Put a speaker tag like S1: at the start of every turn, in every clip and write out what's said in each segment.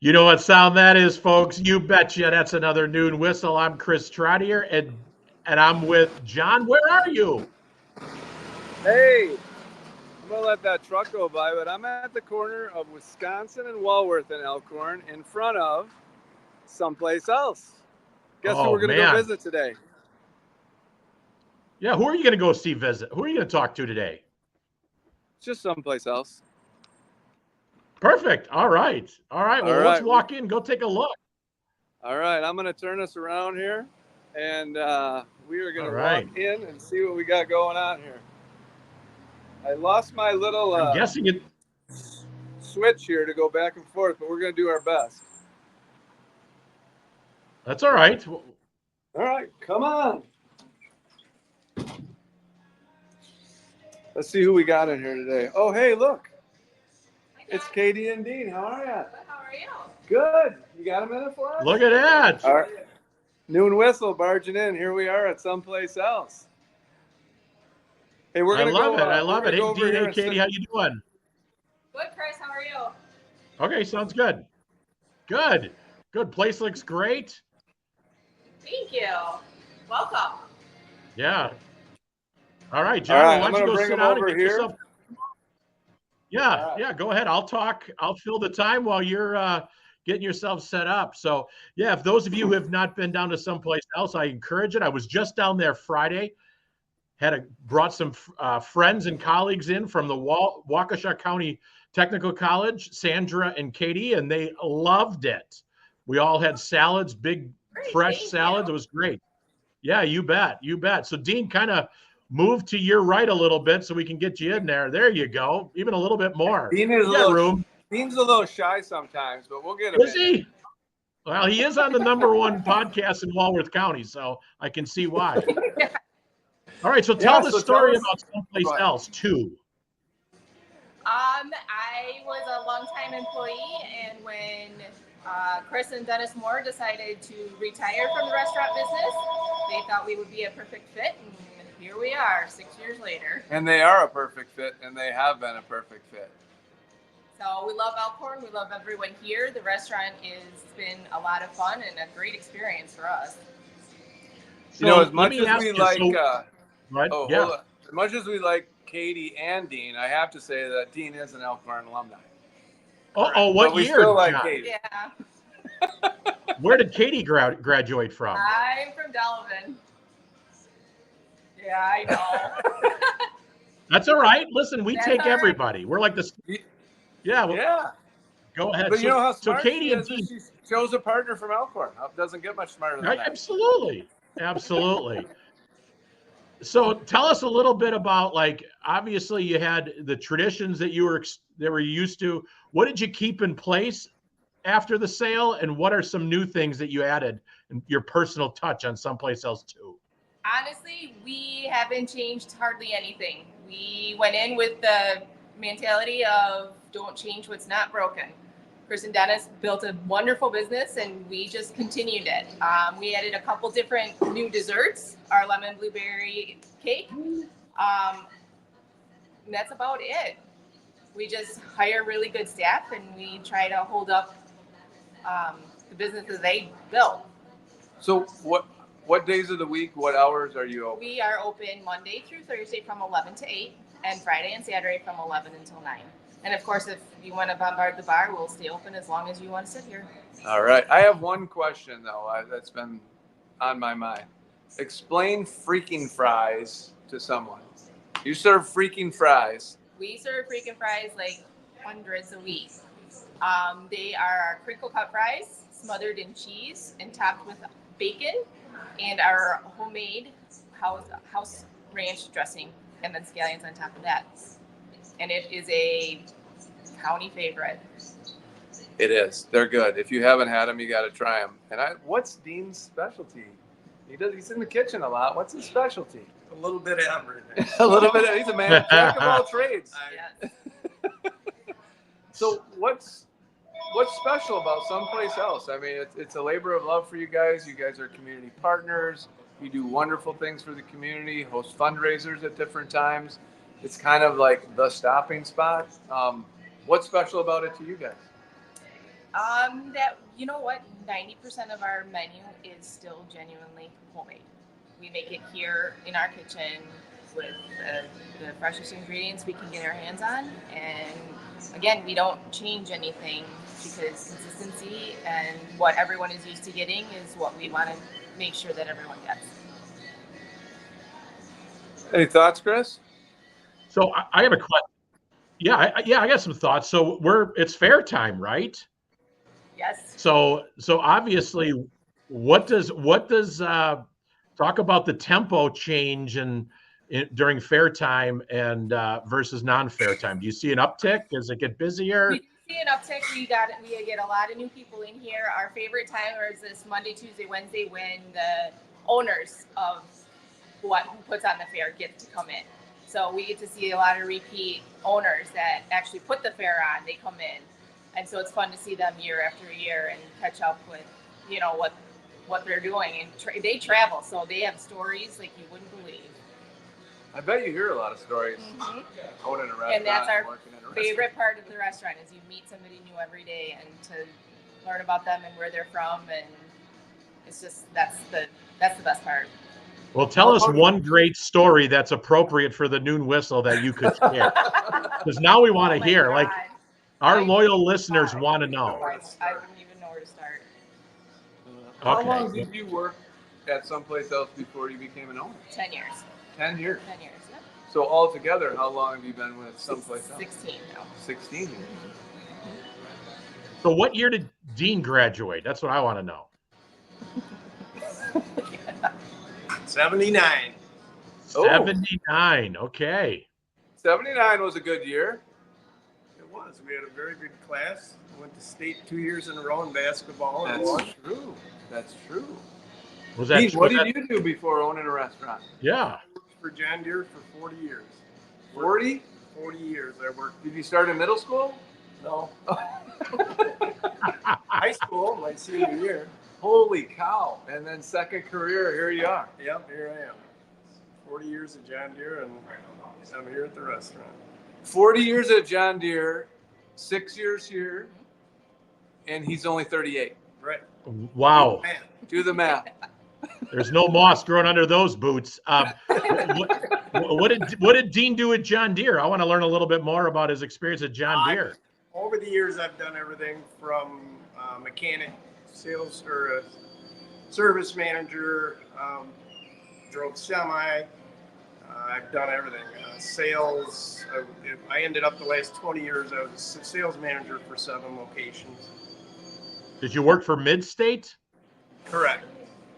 S1: You know what sound that is, folks? You betcha. That's another Noon Whistle. I'm Chris Trottier, and I'm with John. Where are you?
S2: Hey, I'm going to let that truck go by, but I'm at the corner of Wisconsin and Walworth in Elkhorn in front of someplace else. Guess who
S1: Oh
S2: we're going to go
S1: man,
S2: visit today?
S1: yeah. Who are you going to go see visit? Who are you going to talk to today?
S2: Just someplace else.
S1: Perfect. All right. All right.
S2: All
S1: Well, let's
S2: right.
S1: walk in. Go take a look.
S2: All right. I'm going to turn us around here, and we are going
S1: All
S2: to
S1: right.
S2: walk in and see what we got going on here. I lost my little
S1: I'm guessing it.
S2: switch here to go back and forth, but we're going to do our best.
S1: That's all right.
S2: All right. Come on. Let's see who we got in here today. Oh, hey, look. It's Katie and Dean. How are you?
S3: How are you?
S2: Good. You got a minute for us?
S1: Look at that.
S2: All right. Noon Whistle barging in. Here we are at someplace else. Hey, we're
S1: I
S2: gonna
S1: love
S2: go.
S1: it. I love it.
S2: Go
S1: Hey,
S2: over
S1: Dean.
S2: here
S1: Hey,
S2: and
S1: Katie.
S2: sit.
S1: How you doing?
S3: Good, Chris. How are you?
S1: Okay. Sounds good. Good. Good. Place looks great.
S3: Thank you. Welcome.
S1: Yeah. All right,
S2: All
S1: John. Well,
S2: right,
S1: why
S2: I'm
S1: don't you
S2: gonna
S1: go
S2: bring
S1: sit
S2: them
S1: down and
S2: over
S1: get
S2: here.
S1: yourself. Yeah,
S2: All right.
S1: yeah, go ahead. I'll talk. I'll fill the time while you're getting yourself set up. So, yeah, if those of you who have not been down to someplace else, I encourage it. I was just down there Friday. Brought some friends and colleagues in from the Waukesha County Technical College, Sandra and Katie, and they loved it. We all had salads, big
S3: Great.
S1: fresh
S3: Thank
S1: salads. It
S3: you.
S1: was great. Yeah, you bet. You bet. So, Dean, kind of move to your right a little bit so we can get you in there. There you go. Even a little bit more.
S2: Dean is
S1: You got room.
S2: Dean's a little shy sometimes, but we'll get him
S1: Is
S2: in here.
S1: he? Well, he is on the #1 podcast in Walworth County, so I can see why. All right, so tell
S2: Yeah.
S1: the
S2: So
S1: story
S2: tell us.
S1: about someplace
S2: Go ahead.
S1: else too.
S3: I was a longtime employee, and when Chris and Dennis Moore decided to retire from the restaurant business, they thought we would be a perfect fit, and here we are 6 years later.
S2: And they are a perfect fit, and they have been a perfect fit.
S3: So we love Elkhorn. We love everyone here. The restaurant has been a lot of fun and a great experience for us.
S2: You know,
S1: So
S2: as
S1: let
S2: much
S1: me
S2: as
S1: ask
S2: we
S1: you.
S2: like,
S1: Right?
S2: hold
S1: Yeah.
S2: on. As much as we like Katie and Dean, I have to say that Dean is an Elkhorn alumni.
S1: Oh, what
S2: But we
S1: year,
S2: still like
S1: John?
S2: Katie.
S3: Yeah,
S1: Where did Katie graduate from?
S3: I'm from Delavan. Yeah, I know.
S1: That's all right. Listen, we
S3: That's
S1: take
S3: all right.
S1: everybody. We're like this. Yeah. Well,
S2: Yeah.
S1: go ahead.
S2: But you know how smart
S1: Katie
S2: she
S1: and
S2: is?
S1: Dean.
S2: She chose a partner from Elkhorn. Doesn't get much smarter than that.
S1: Absolutely. Absolutely. So tell us a little bit about, like, obviously you had the traditions that you were used to. What did you keep in place after the sale, and what are some new things that you added and your personal touch on someplace else too?
S3: Honestly, we haven't changed hardly anything. We went in with the mentality of don't change what's not broken. Chris and Dennis built a wonderful business, and we just continued it. We added a couple different new desserts, our lemon blueberry cake. And that's about it. We just hire really good staff, and we try to hold up the businesses they built.
S2: So what days of the week, what hours are you open?
S3: We are open Monday through Thursday from 11 to 8, and Friday and Saturday from 11 until 9. And of course, if you want to bombard the bar, we'll stay open as long as you want to sit here.
S2: All right. I have one question, though, that's been on my mind. Explain freaking fries to someone. You serve freaking fries.
S3: We serve freaking fries like hundreds a week. They are crinkle cut fries, smothered in cheese and topped with bacon, and our homemade house ranch dressing, and then scallions on top of that. And it is a county favorite.
S2: It is. They're good. If you haven't had them, you got to try them. And what's Dean's specialty? He's in the kitchen a lot. What's his specialty?
S4: A little bit of everything.
S2: A little bit. He's a man, jack of all trades.
S3: Yes.
S2: So what's special about someplace else? I mean, it's a labor of love for you guys. You guys are community partners. You do wonderful things for the community, host fundraisers at different times. It's kind of like the stopping spot. What's special about it to you guys?
S3: That, you know what, 90% of our menu is still genuinely homemade. We make it here in our kitchen with the freshest ingredients we can get our hands on. And again, we don't change anything because consistency and what everyone is used to getting is what we want to make sure that everyone gets.
S2: Any thoughts, Chris?
S1: So I have a question. Yeah, I got some thoughts. So it's fair time, right?
S3: Yes.
S1: So obviously, what does talk about the tempo change during fair time and versus non-fair time? Do you see an uptick? Does it get busier?
S3: We do see an uptick. We get a lot of new people in here. Our favorite time is this Monday, Tuesday, Wednesday when the owners of who puts on the fair get to come in. So we get to see a lot of repeat owners that actually put the fair on. They come in, and so it's fun to see them year after year and catch up with, what they're doing. And they travel, so they have stories like you wouldn't believe.
S2: I bet you hear a lot of stories. Owning a restaurant,
S3: and that's our
S2: working in a
S3: favorite part of the restaurant is you meet somebody new every day and to learn about them and where they're from, and it's just that's the best part.
S1: Well, tell us one great story that's appropriate for the Noon Whistle that you could share. Because now we want to hear.
S3: God.
S1: Like, our loyal listeners want to know.
S3: I wouldn't even know where to start.
S2: How long did you work at someplace else before you became an owner?
S3: 10 years.
S2: 10 years?
S3: 10 years, yeah.
S2: So altogether, how long have you been with someplace else?
S3: 16 now.
S2: 16 years.
S1: So what year did Dean graduate? That's what I want to know.
S4: 79.
S1: 79, okay.
S2: 79 was a good year.
S4: It was. We had a very good class. I went to state 2 years in a row in basketball. And
S2: That's
S4: won.
S2: true. That's true.
S1: Was that?
S2: Dean, what did you do before owning a restaurant?
S1: Yeah.
S4: I worked for John Deere for 40 years.
S2: 40?
S4: 40 years I worked.
S2: Did you start in middle school?
S4: No. High school, my senior year.
S2: Holy cow. And then second career, here you are.
S4: Yep, here I am. 40 years at John Deere, and I'm here at the restaurant.
S2: 40 years at John Deere, 6 years here, and he's only 38.
S4: Right.
S1: Wow.
S4: Man.
S2: Do the math.
S1: There's no moss growing under those boots. What did Dean do at John Deere? I want to learn a little bit more about his experience at John Deere.
S4: Over the years, I've done everything from mechanic, sales, or service manager, drove semi. I've done everything. Sales. I ended up the last 20 years, I was a sales manager for 7 locations.
S1: Did you work for Midstate?
S4: Correct.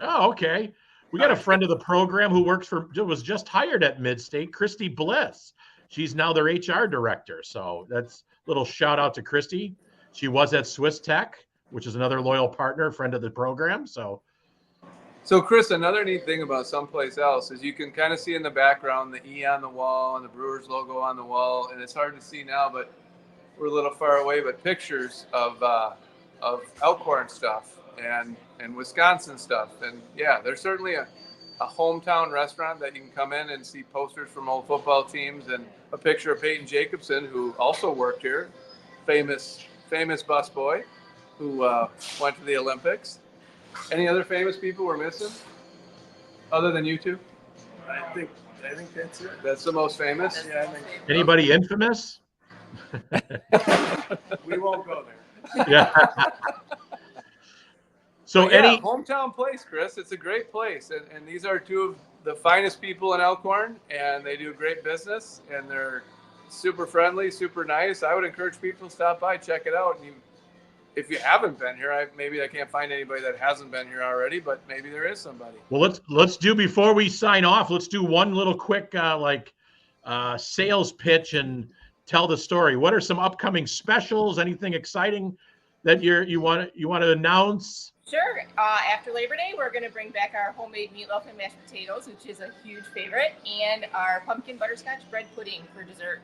S1: Oh, okay. We got a friend of the program who was just hired at Midstate, Christy Bliss. She's now their HR director. So that's a little shout out to Christy. She was at Swiss Tech, which is another loyal partner, friend of the program. So
S2: Chris, another neat thing about someplace else is you can kind of see in the background the E on the wall and the Brewers logo on the wall, and it's hard to see now, but we're a little far away. But pictures of Elkhorn stuff and Wisconsin stuff, and yeah, there's certainly a hometown restaurant that you can come in and see posters from old football teams and a picture of Peyton Jacobson, who also worked here, famous busboy who went to the Olympics. Any other famous people we're missing other than you two?
S4: I think that's it.
S2: That's the most famous.
S4: Yeah, I think
S1: anybody infamous?
S4: we won't go there.
S1: Yeah. So
S2: But yeah, hometown place, Chris. It's a great place, and these are two of the finest people in Elkhorn, and they do great business, and they're super friendly, super nice. I would encourage people to stop by, check it out. And if you haven't been here, maybe I can't find anybody that hasn't been here already, but maybe there is somebody.
S1: Well, let's do, before we sign off, let's do one little quick sales pitch and tell the story. What are some upcoming specials? Anything exciting that you want to announce?
S3: Sure. After Labor Day, we're going to bring back our homemade meatloaf and mashed potatoes, which is a huge favorite, and our pumpkin butterscotch bread pudding for dessert.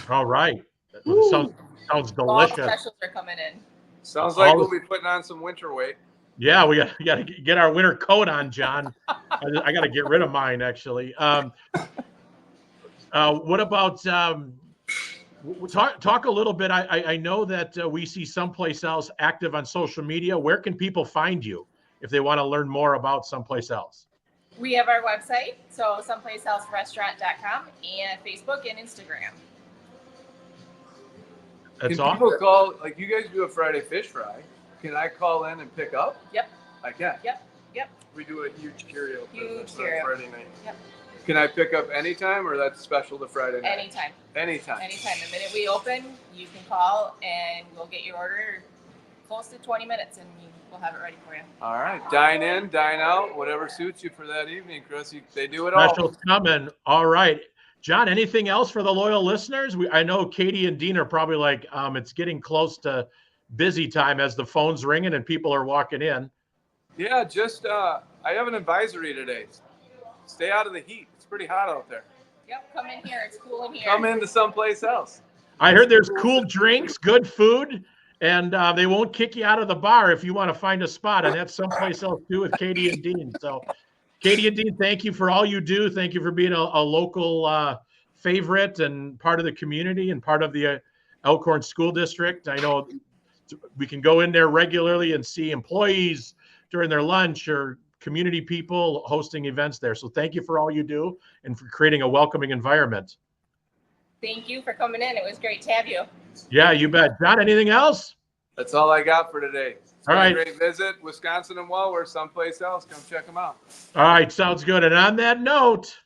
S1: All right. Sounds delicious.
S3: All the specials are coming in.
S2: Sounds like we'll be putting on some winter weight.
S1: Yeah, we got to get our winter coat on, John. I got to get rid of mine, actually. What about Talk a little bit. I know that we see Someplace Else active on social media. Where can people find you if they want to learn more about Someplace Else?
S3: We have our website, so someplaceelserestaurant.com, and Facebook and Instagram.
S1: That's
S2: Can
S1: all.
S2: people call, like you guys do a Friday fish fry? Can I call in and pick up?
S3: Yep.
S2: I can.
S3: Yep.
S4: We do a huge carryout
S3: Huge
S4: business on
S3: carryout.
S4: Friday night.
S3: Yep.
S2: Can I pick up anytime, or that's special to Friday night?
S3: Anytime.
S2: Anytime.
S3: Anytime. The minute we open, you can call and we'll get your order close to 20 minutes and we'll have it ready for you.
S2: All right. Dine in, dine out, whatever suits you for that evening, Chris. They do it all.
S1: Specials coming. All right. John, anything else for the loyal listeners? I know Katie and Dean are probably like, it's getting close to busy time as the phone's ringing and people are walking in.
S2: Yeah, just I have an advisory today. Stay out of the heat. It's pretty hot out there.
S3: Yep, come in here. It's cool in here.
S2: Come into Someplace Else.
S1: I heard there's cool drinks, good food, and they won't kick you out of the bar if you want to find a spot. And that's Someplace Else too with Katie and Dean. So Katie and Dean, thank you for all you do. Thank you for being a local favorite and part of the community and part of the Elkhorn School District. I know we can go in there regularly and see employees during their lunch or community people hosting events there. So thank you for all you do and for creating a welcoming environment.
S3: Thank you for coming in. It was great to have you.
S1: Yeah, you bet. John, anything else?
S2: That's all I got for today. It's
S1: All
S2: been
S1: right.
S2: a great visit. Wisconsin and Wellworth, Someplace Else. Come check them out.
S1: All right, sounds good. And on that note,